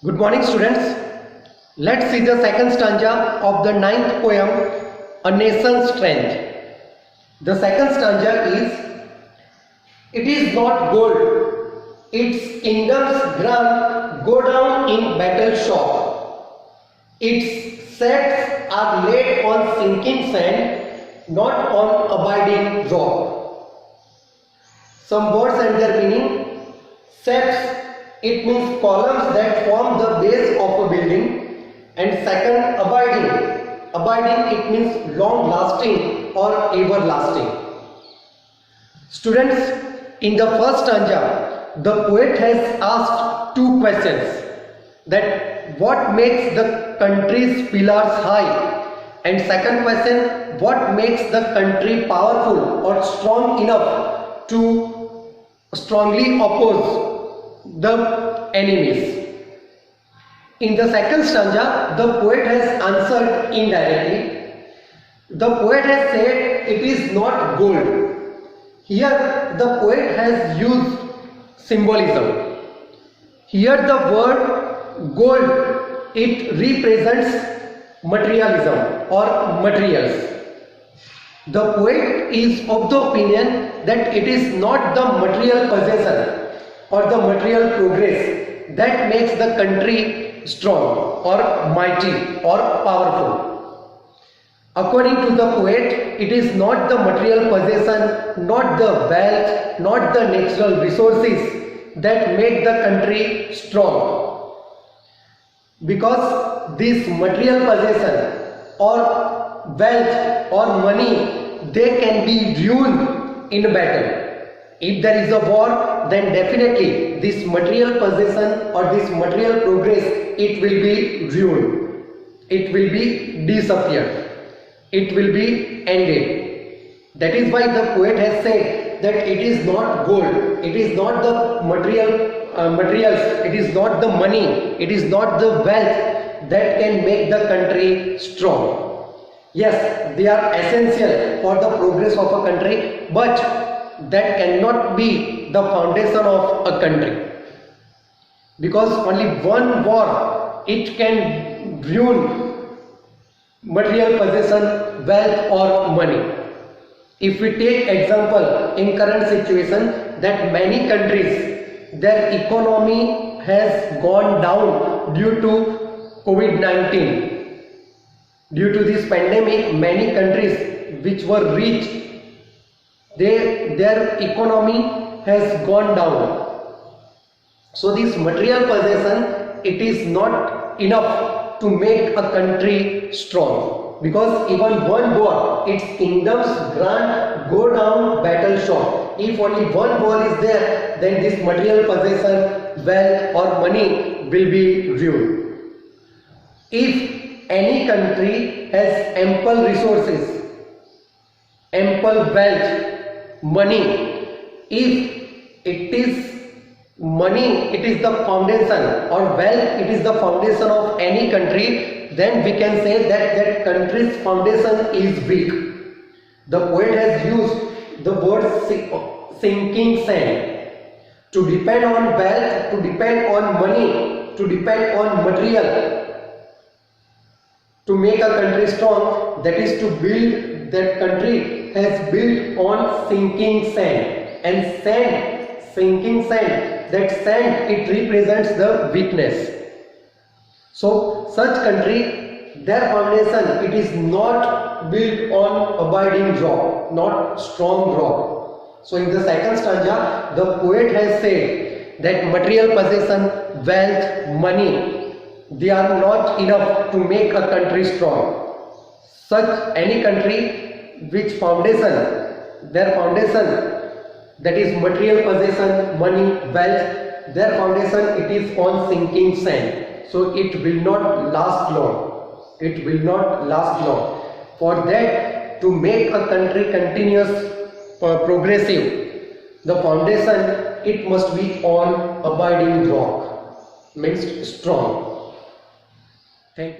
Good morning, students. Let's see the second stanza of the ninth poem, A Nation's Strength. The second stanza is, it is not gold, its kingdom's grand go down in battle shock. Its sets are laid on sinking sand, not on abiding rock. Some words and their meaning. Sets, it means columns that form the base of a building. And second, abiding. Abiding, it means long lasting or everlasting. Students, in the first stanza, the poet has asked two questions. That what makes the country's pillars high? And second question, what makes the country powerful or strong enough to strongly oppose the enemies? In the second stanza, the poet has answered indirectly. The poet has said it is not gold. Here the poet has used symbolism. Here the word gold, it represents materialism or materials. The poet is of the opinion that it is not the material possession or the material progress that makes the country strong or mighty or powerful. According to the poet, it is not the material possession, not the wealth, not the natural resources that make the country strong. Because this material possession or wealth or money, they can be ruined in a battle. If there is a war, then definitely this material possession or this material progress, it will be ruined. It will be disappeared. It will be ended. That is why the poet has said that it is not gold, it is not the materials, it is not the money, it is not the wealth that can make the country strong. Yes, they are essential for the progress of a country, but that cannot be the foundation of a country. Because only one war, it can ruin material possession, wealth or money. If we take example in current situation that many countries, their economy has gone down due to COVID-19. Due to this pandemic, many countries which were rich, their economy has gone down. So this material possession, it is not enough to make a country strong, because even one war, its kingdom's grand go down battle shock. If only one war is there, then this material possession, wealth or money will be ruined. If any country has ample resources, ample wealth, money, if it is money, it is the foundation, or wealth, it is the foundation of any country, then we can say that that country's foundation is weak. The poet has used the word sinking sand. To depend on wealth, to depend on money, to depend on material, to make a country strong, that is to build, that country has built on sinking sand. And sand, sinking sand, that sand, it represents the weakness. So such country, their foundation, it is not built on abiding rock, not strong rock. So in the second stanza, the poet has said that material possession, wealth, money, they are not enough to make a country strong. Such any country which foundation, their foundation, that is material possession, money, wealth, their foundation, it is on sinking sand. So it will not last long. It will not last long. For that, to make a country continuous, progressive, the foundation, it must be on abiding rock, means strong. Thank you.